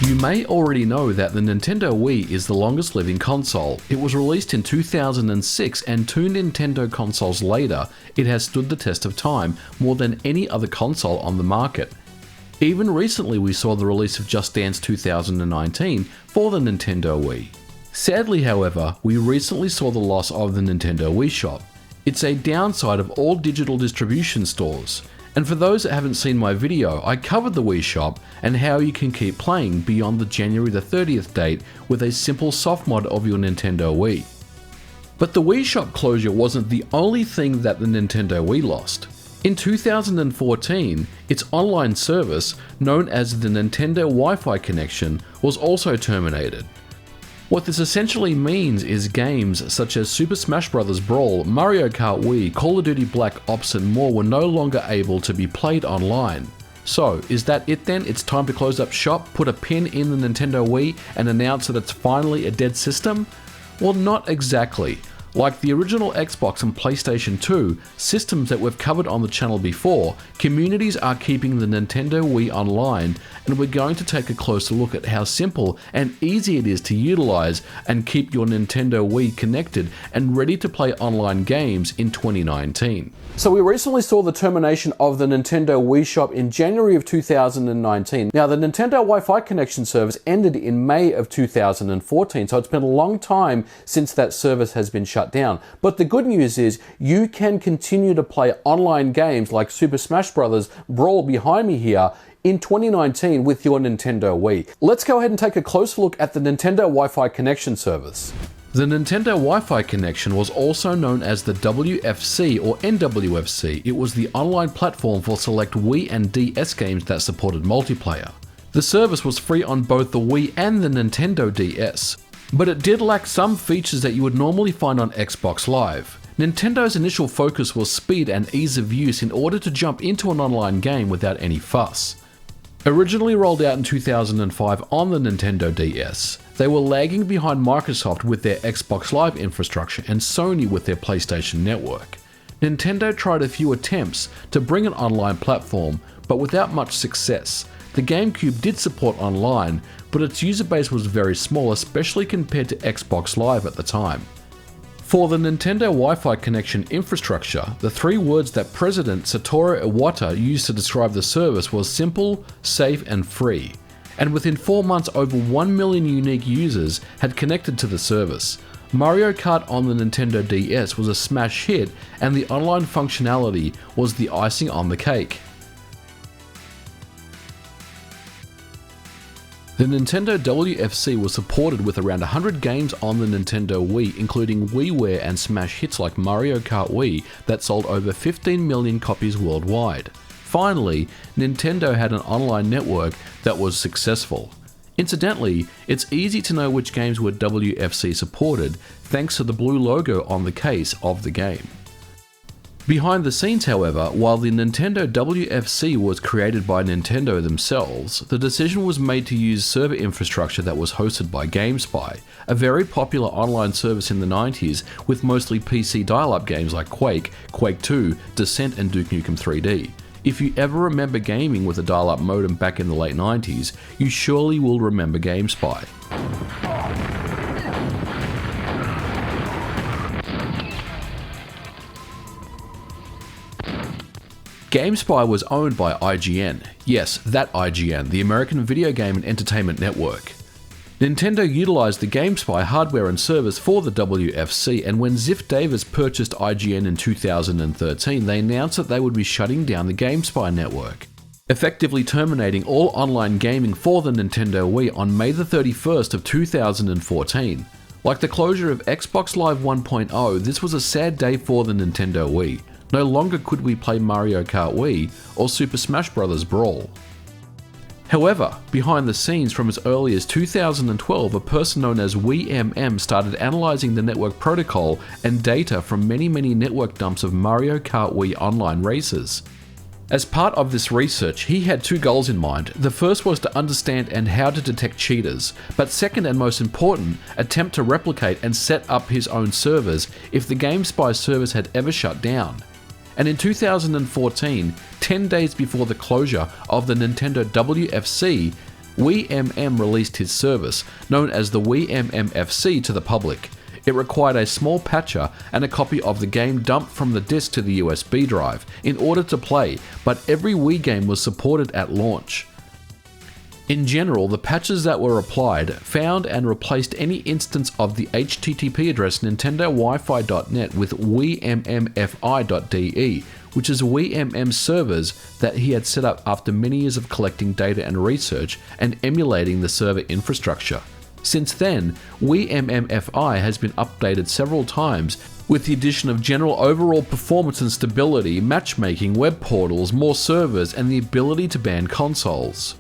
You may already know that the Nintendo Wii is the longest living console. It was released in 2006, and 2 Nintendo consoles later, it has stood the test of time more than any other console on the market. Even recently we saw the release of Just Dance 2019 for the Nintendo Wii. Sadly, however, we recently saw the loss of the Nintendo Wii Shop. It's a downside of all digital distribution stores. And for those that haven't seen my video, I covered the Wii Shop and how you can keep playing beyond the January the 30th date with a simple soft mod of your Nintendo Wii. But the Wii Shop closure wasn't the only thing that the Nintendo Wii lost. In 2014, its online service, known as the Nintendo Wi-Fi connection, was also terminated. What this essentially means is games such as Super Smash Brothers Brawl, Mario Kart Wii, Call of Duty Black Ops and more were no longer able to be played online. So, is that it then? It's time to close up shop, put a pin in the Nintendo Wii and announce that it's finally a dead system? Well, not exactly. Like the original Xbox and PlayStation 2, systems that we've covered on the channel before, communities are keeping the Nintendo Wii online, and we're going to take a closer look at how simple and easy it is to utilize and keep your Nintendo Wii connected and ready to play online games in 2019. So we recently saw the termination of the Nintendo Wii Shop in January of 2019. Now the Nintendo Wi-Fi connection service ended in May of 2014, so it's been a long time since that service has been shut down. But the good news is you can continue to play online games like Super Smash Brothers Brawl behind me here in 2019 with your Nintendo Wii. Let's go ahead and take a closer look at the Nintendo Wi-Fi connection service. The Nintendo Wi-Fi connection was also known as the WFC or NWFC. It was the online platform for select Wii and DS games that supported multiplayer. The service was free on both the Wii and the Nintendo DS, but it did lack some features that you would normally find on Xbox Live. Nintendo's initial focus was speed and ease of use in order to jump into an online game without any fuss. Originally rolled out in 2005 on the Nintendo DS, they were lagging behind Microsoft with their Xbox Live infrastructure and Sony with their PlayStation Network. Nintendo tried a few attempts to bring an online platform, but without much success. The GameCube did support online, but its user base was very small, especially compared to Xbox Live at the time. For the Nintendo Wi-Fi connection infrastructure, the 3 words that President Satoru Iwata used to describe the service was simple, safe and free. And within 4 months over 1 million unique users had connected to the service. Mario Kart on the Nintendo DS was a smash hit, and the online functionality was the icing on the cake. The Nintendo WFC was supported with around 100 games on the Nintendo Wii, including WiiWare and smash hits like Mario Kart Wii that sold over 15 million copies worldwide. Finally, Nintendo had an online network that was successful. Incidentally, it's easy to know which games were WFC supported thanks to the blue logo on the case of the game. Behind the scenes, however, while the Nintendo WFC was created by Nintendo themselves, the decision was made to use server infrastructure that was hosted by GameSpy, a very popular online service in the 90s with mostly PC dial-up games like Quake, Quake 2, Descent and Duke Nukem 3D. If you ever remember gaming with a dial-up modem back in the late 90s, you surely will remember GameSpy. GameSpy was owned by IGN. Yes, that IGN, the American Video Game and Entertainment Network. Nintendo utilized the GameSpy hardware and service for the WFC, and when Ziff Davis purchased IGN in 2013, they announced that they would be shutting down the GameSpy network, effectively terminating all online gaming for the Nintendo Wii on May the 31st of 2014. Like the closure of Xbox Live 1.0, this was a sad day for the Nintendo Wii. No longer could we play Mario Kart Wii or Super Smash Brothers Brawl. However, behind the scenes from as early as 2012, a person known as Wiimmfi started analyzing the network protocol and data from many network dumps of Mario Kart Wii online races. As part of this research, he had 2 goals in mind. The first was to understand and how to detect cheaters, but second and most important, attempt to replicate and set up his own servers if the GameSpy service had ever shut down. And in 2014, 10 days before the closure of the Nintendo WFC, Wiimmfi released his service, known as the Wiimmfi to the public. It required a small patcher and a copy of the game dumped from the disc to the USB drive in order to play, but every Wii game was supported at launch. In general, the patches that were applied found and replaced any instance of the HTTP address nintendowifi.net with wiimmfi.de, which is Wiimmfi servers that he had set up after many years of collecting data and research and emulating the server infrastructure. Since then, Wiimmfi has been updated several times with the addition of general overall performance and stability, matchmaking, web portals, more servers, and the ability to ban consoles.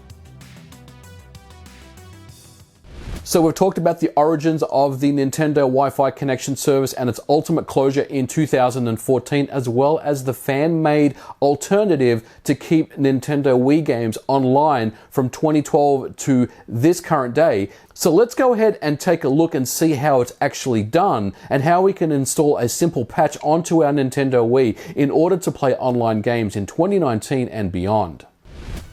So we've talked about the origins of the Nintendo Wi-Fi connection service and its ultimate closure in 2014, as well as the fan-made alternative to keep Nintendo Wii games online from 2012 to this current day. So let's go ahead and take a look and see how it's actually done and how we can install a simple patch onto our Nintendo Wii in order to play online games in 2019 and beyond.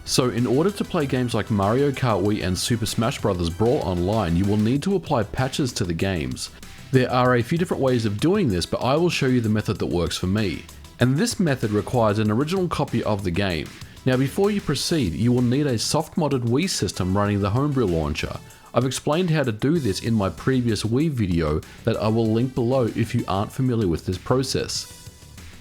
So in order to play games like Mario Kart Wii and Super Smash Brothers Brawl online, you will need to apply patches to the games. There are a few different ways of doing this, but I will show you the method that works for me. And this method requires an original copy of the game. Now before you proceed, you will need a soft-modded Wii system running the homebrew launcher. I've explained how to do this in my previous Wii video that I will link below if you aren't familiar with this process.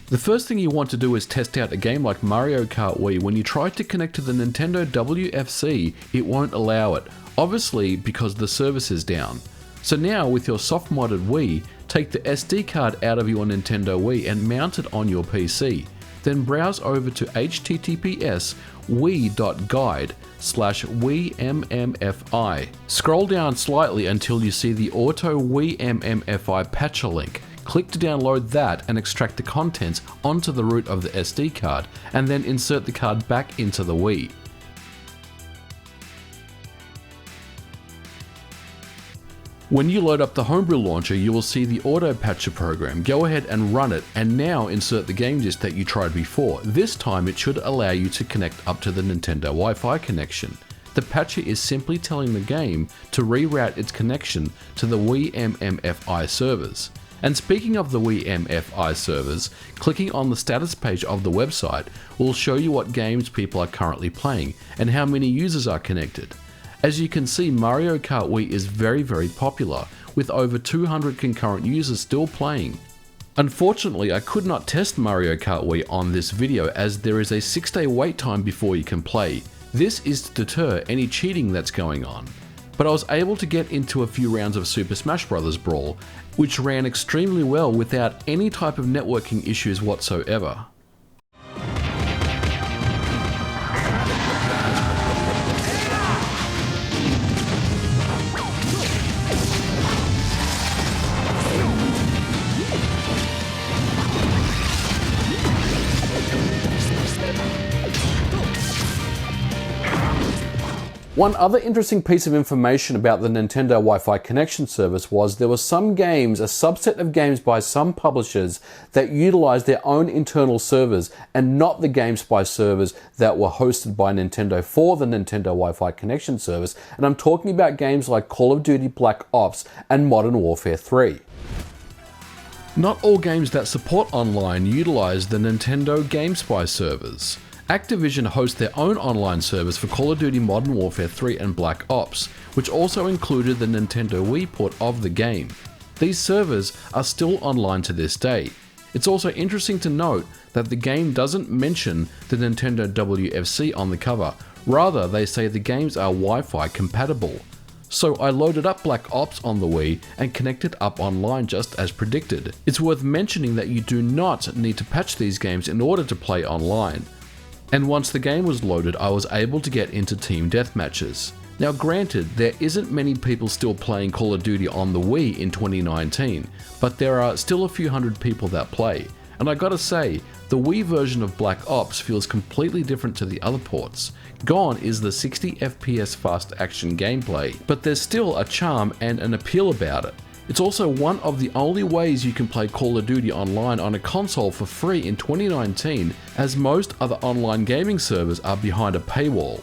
The first thing you want to do is test out a game like Mario Kart Wii. When you try to connect to the Nintendo WFC, it won't allow it, obviously because the service is down. So now with your soft-modded Wii, take the SD card out of your Nintendo Wii and mount it on your PC. Then browse over to https://wii.guide/wiimmfi. Scroll down slightly until you see the Auto Wiimmfi patcher link. Click to download that and extract the contents onto the root of the SD card, and then insert the card back into the Wii. When you load up the homebrew launcher, you will see the auto patcher program. Go ahead and run it, and now insert the game disc that you tried before. This time it should allow you to connect up to the Nintendo Wi-Fi connection. The patcher is simply telling the game to reroute its connection to the Wiimmfi servers. And speaking of the Wiimmfi servers, clicking on the status page of the website will show you what games people are currently playing and how many users are connected. As you can see, Mario Kart Wii is very popular, with over 200 concurrent users still playing. Unfortunately, I could not test Mario Kart Wii on this video as there is a 6-day wait time before you can play. This is to deter any cheating that's going on. But I was able to get into a few rounds of Super Smash Brothers Brawl, which ran extremely well without any type of networking issues whatsoever. One other interesting piece of information about the Nintendo Wi-Fi connection service was there were some games, a subset of games by some publishers that utilized their own internal servers and not the GameSpy servers that were hosted by Nintendo for the Nintendo Wi-Fi connection service. And I'm talking about games like Call of Duty Black Ops and Modern Warfare 3. Not all games that support online utilize the Nintendo GameSpy servers. Activision hosts their own online servers for Call of Duty Modern Warfare 3 and Black Ops, which also included the Nintendo Wii port of the game. These servers are still online to this day. It's also interesting to note that the game doesn't mention the Nintendo WFC on the cover, rather they say the games are Wi-Fi compatible. So I loaded up Black Ops on the Wii and connected up online just as predicted. It's worth mentioning that you do not need to patch these games in order to play online. And once the game was loaded, I was able to get into team deathmatches. Now granted, there isn't many people still playing Call of Duty on the Wii in 2019, but there are still a few hundred people that play. And I gotta say, the Wii version of Black Ops feels completely different to the other ports. Gone is the 60 FPS fast action gameplay, but there's still a charm and an appeal about it. It's also one of the only ways you can play Call of Duty online on a console for free in 2019, as most other online gaming servers are behind a paywall.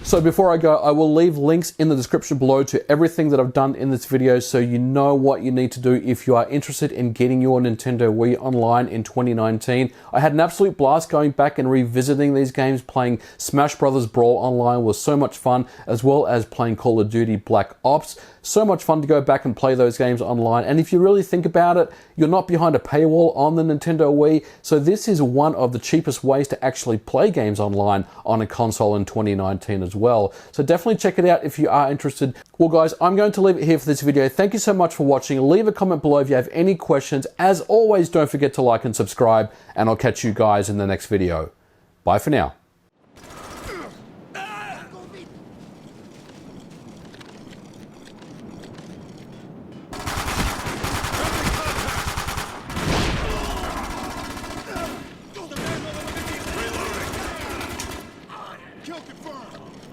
So before I go, I will leave links in the description below to everything that I've done in this video so you know what you need to do if you are interested in getting your Nintendo Wii online in 2019. I had an absolute blast going back and revisiting these games. Playing Smash Brothers Brawl online was so much fun, as well as playing Call of Duty Black Ops. So much fun to go back and play those games online. And if you really think about it, you're not behind a paywall on the Nintendo Wii, so this is one of the cheapest ways to actually play games online on a console in 2019 as well. So definitely check it out if you are interested. Well guys, I'm going to leave it here for this video. Thank you so much for watching. Leave a comment below if you have any questions. As always, don't forget to like and subscribe, and I'll catch you guys in the next video. Bye for now. Kill confirmed!